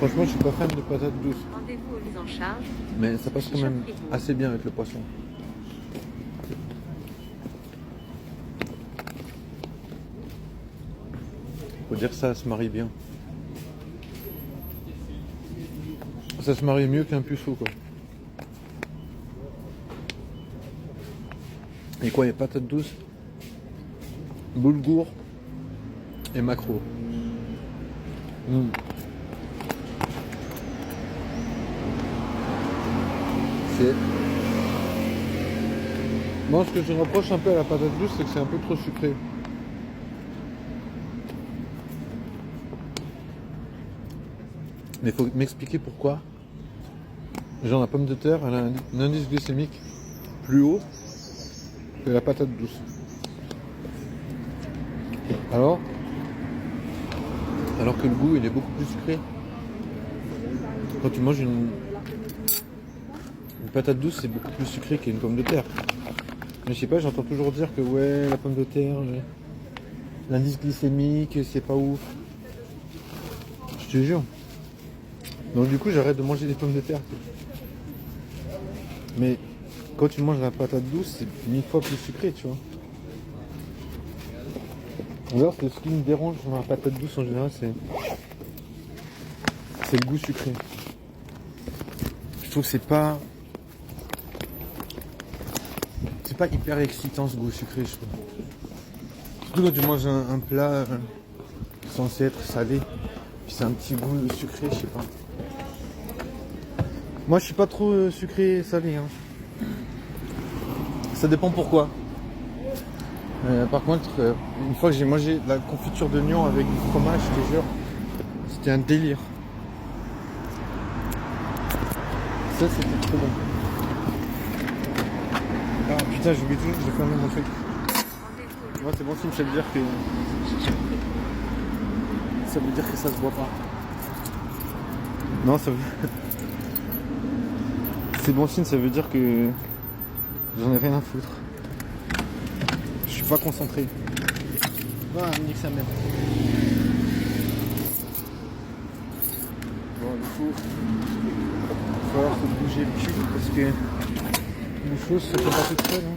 Franchement, je suis pas fan de patates douces. Rendez-vous aux mises en charge. Mais ça passe quand même assez bien avec le poisson. Faut dire que ça se marie bien. Ça se marie mieux qu'un puceau, quoi. Et quoi, il y a patates douces, boulgour et maquereau. C'est... Moi, ce que je reproche un peu à la patate douce, c'est que c'est un peu trop sucré. Mais il faut m'expliquer pourquoi. Genre la pomme de terre, elle a un indice glycémique plus haut que la patate douce. Alors que le goût il est beaucoup plus sucré. Quand tu manges une patate douce, c'est beaucoup plus sucré qu'une pomme de terre. Mais je sais pas, j'entends toujours dire que ouais, la pomme de terre, l'indice glycémique, c'est pas ouf. Je te jure. Donc du coup, j'arrête de manger des pommes de terre. Mais quand tu manges la patate douce, c'est 1000 fois plus sucré, tu vois. Alors que ce qui me dérange dans la patate douce en général, c'est le goût sucré. Je trouve que c'est pas hyper excitant ce goût sucré, je trouve. Surtout quand tu manges un plat censé être salé, puis c'est un petit goût sucré, je sais pas. Moi je suis pas trop sucré salé, hein. Ça dépend pourquoi. Par contre, une fois que j'ai mangé de la confiture d'oignon avec du fromage, je te jure, c'était un délire. Ça c'était trop bon. Ah putain, j'oublie toujours que j'ai fermé mon truc. Moi c'est bon signe, ça veut dire que ça se voit pas. Non, ça veut... C'est bon signe, ça veut dire que j'en ai rien à foutre. Je suis pas concentré. Ah, nique sa mère. Bon, du coup, il va falloir se bouger le cul parce que les choses se font pas toutes seules. Hein.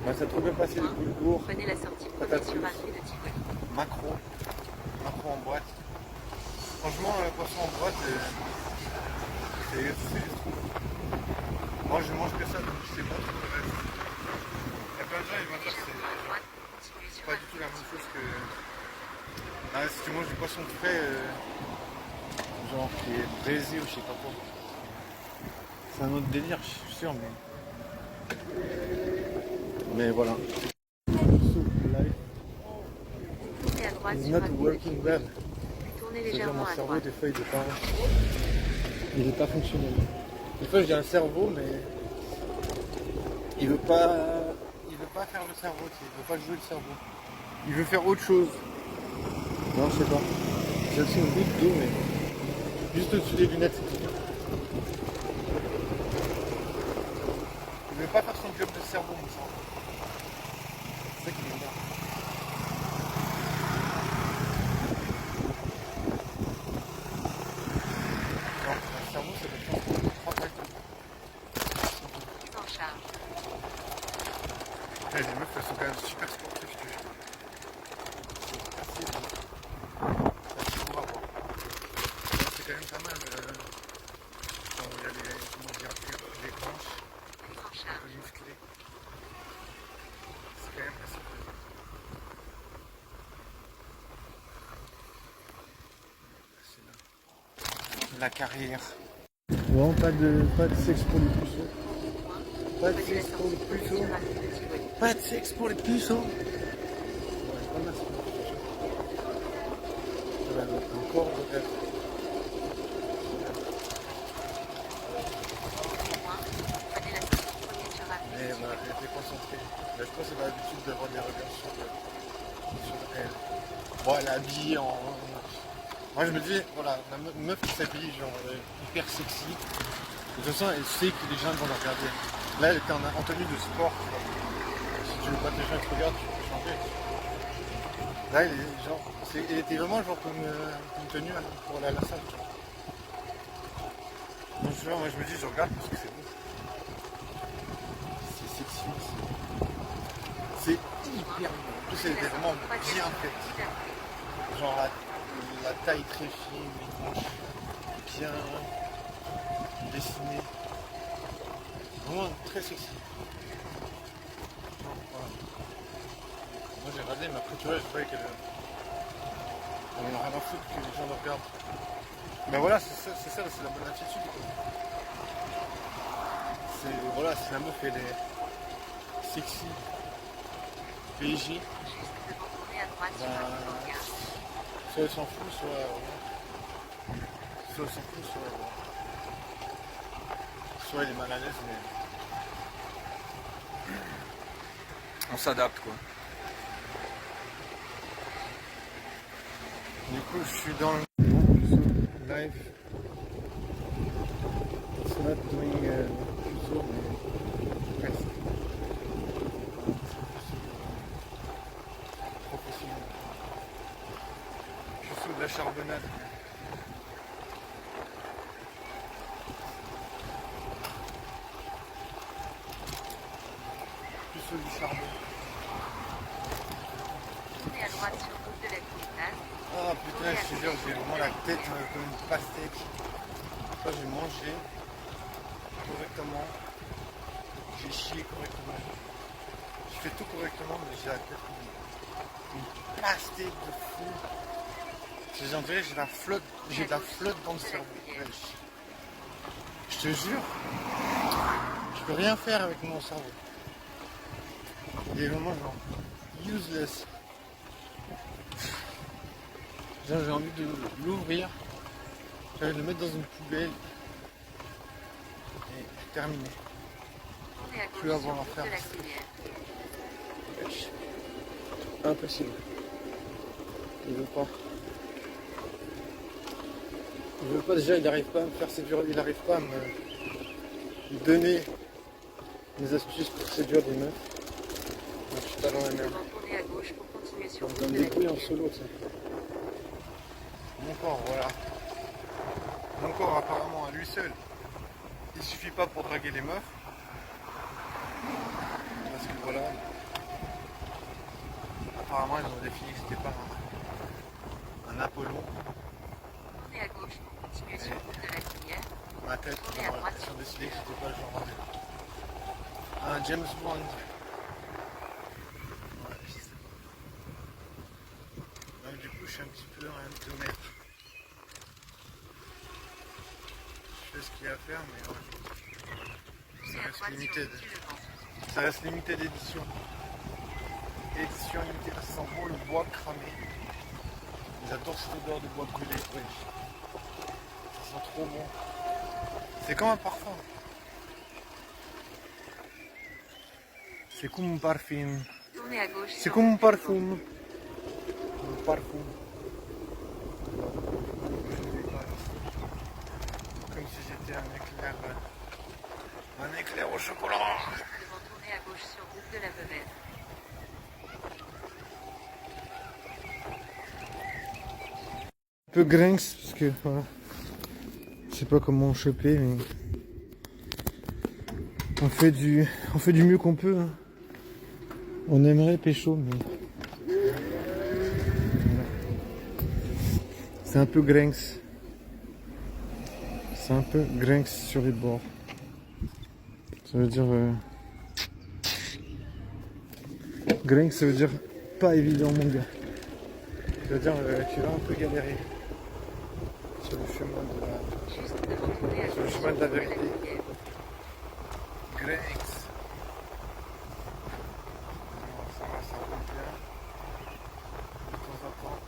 Bah, ça a trop bien passé le boulgour. Prenez la sortie Patate sur douce. rue de Tivoli. Maquereau en boîte. Franchement, le poisson en boîte, c'est moi je mange que ça, donc je sais pas trop le reste. Il y a plein de gens ils vont dire que c'est pas du tout la même chose que... Ah, si tu manges du poisson frais, genre qui est braisé ou je sais pas quoi. C'est un autre délire, je suis sûr, mais voilà. Et à droite It's sur not rue de working Tivoli. well. Tournez C'est-à-dire légèrement mon à cerveau droite. des fois il est pas fonctionnel. Des fois j'ai un cerveau mais il veut pas faire le cerveau, tu sais, il veut pas jouer le cerveau. Il veut faire autre chose. Non, je sais pas. J'ai aussi une goutte d'eau mais juste au-dessus des lunettes. Il veut pas faire son job de cerveau, mon cerveau. C'est ça qui m'énerve. Non, le cerveau ça doit faire 3 pattes. Mise en charge. Les meufs elles sont quand même super sportives, je te jure. C'est assez beau à voir. C'est quand même pas mal quand il y a les hanches Mise en un charge. peu musclées. C'est quand même assez cool. C'est la carrière. Non, pas de sexe pour les puceaux. Pas de Prenez la sexe pour les sortie puceaux. sur rue de Tivoli. Pas de sexe pour les puceaux. Encore peut-être. Prenez la sortie premier sur rue de Mais Tivoli. voilà, elle était concentrée. Mais je pense que c'est l'habitude d'avoir des regards sur elle. Bon, elle est habillée en... Moi je me dis, voilà, une meuf qui s'habille genre hyper sexy. De toute façon, elle sait que les gens vont la regarder. Là, elle était en tenue de sport. Tu vois. tu veux pas que les gens te regardent, tu peux changer. Là, il était vraiment genre comme une tenue hein, pour aller à la salle. Tu vois. Donc, tu vois, moi je me dis, je regarde parce que c'est beau. C'est sexy. C'est hyper beau. En plus, elle était vraiment bien faite. Genre la taille très fine, les manches bien dessinées. Vraiment très sexy. Voilà. Moi j'ai regardé, mais après tu vois, je croyais qu'elle en a rien à foutre que les gens le regardent. Mais voilà, c'est ça, c'est la bonne attitude. Voilà, si la meuf elle est sexy, PJ, Juste devant tourner à droite sur ben, l'article 15. soit elle s'en fout, soit elle s'en fout, soit elle est mal à l'aise, mais on s'adapte quoi. Du coup, je suis dans le live. It's not doing Fuso, mais presque. Professionnel. Fuso de la charbonnade. Fuso du charbon. Tournez à droite sur route de la Gymnase. Ah putain, je te jure, j'ai vraiment la tête comme une pastèque. Ça, j'ai mangé correctement. J'ai chié correctement. Je fais tout correctement, mais j'ai la tête comme une pastèque de fou. J'en dirais, j'ai de la flotte dans le cerveau. Ouais, je te jure, je peux rien faire avec mon cerveau. Il est vraiment genre useless. Genre, j'ai envie de l'ouvrir, j'ai envie de le mettre dans une poubelle et terminé. Tournez à Plus gauche sur avoir à route de faire. la Cuillère. Impossible. Il veut pas. Il veut pas déjà, il n'arrive pas à me faire séduire, il n'arrive pas à me donner des astuces pour séduire des meufs. Donc, je suis pas dans la merde. Tournez à gauche pour continuer sur On route me de la débrouille en Cuillère. solo, ça. Mon corps, voilà. Mon corps, apparemment, à lui seul, il suffit pas pour draguer les meufs. Parce que voilà. Apparemment, ils ont défini que c'était pas un Apollon. Tournez à gauche pour continuer sur route de la Cuillère. Ma tête, ils ont décidé que c'était pas le genre un James Bond. Ouais, je sais pas. Donc, du coup, je suis un petit peu un tonnerre. Je fais ce qu'il y a à faire, mais ouais. Ça Tournez à reste droite sur limited. route du Levant. Ça reste limité d'édition. Édition limitée, ça sent bon le bois cramé. J'adore cette odeur de bois brûlé. Ouais. Ça sent trop bon. C'est comme un parfum. C'est comme un parfum. Tournez à gauche C'est sur comme un route du Levant. parfum. Un parfum. Comme si j'étais un éclair. Un éclair au chocolat. Devant tourner à gauche sur route de la Veuvaise. Un peu grince parce que voilà. Je sais pas comment choper, mais on fait du mieux qu'on peut. Hein. On aimerait pécho, mais voilà. C'est un peu grince. C'est un peu grince sur les bords. Ça veut dire grince, ça veut dire pas évident, mon gars. Ça veut dire tu vas un peu galérer sur le chemin de la, Juste devant tourner à sur le gauche chemin de la vérité. Cuillère. Grince. Ça va, ça roule bien. De temps en temps.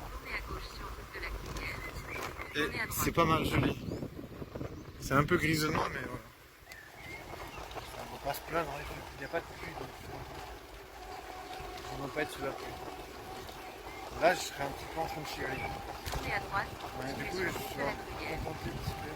Tournez à gauche sur route de la Cuillère. Et Tournez à droite. c'est pas mal joli. C'est un peu grisonnant, mais voilà. Ça ne va pas se plaindre, hein. Il n'y a pas de pluie. Donc, on ne va pas être sous la pluie. Là, je serais un petit peu en train de chialer. Tournez à droite pour Ouais, du continuer coup, sur je route suis de la Cuillère. contenté un petit peu.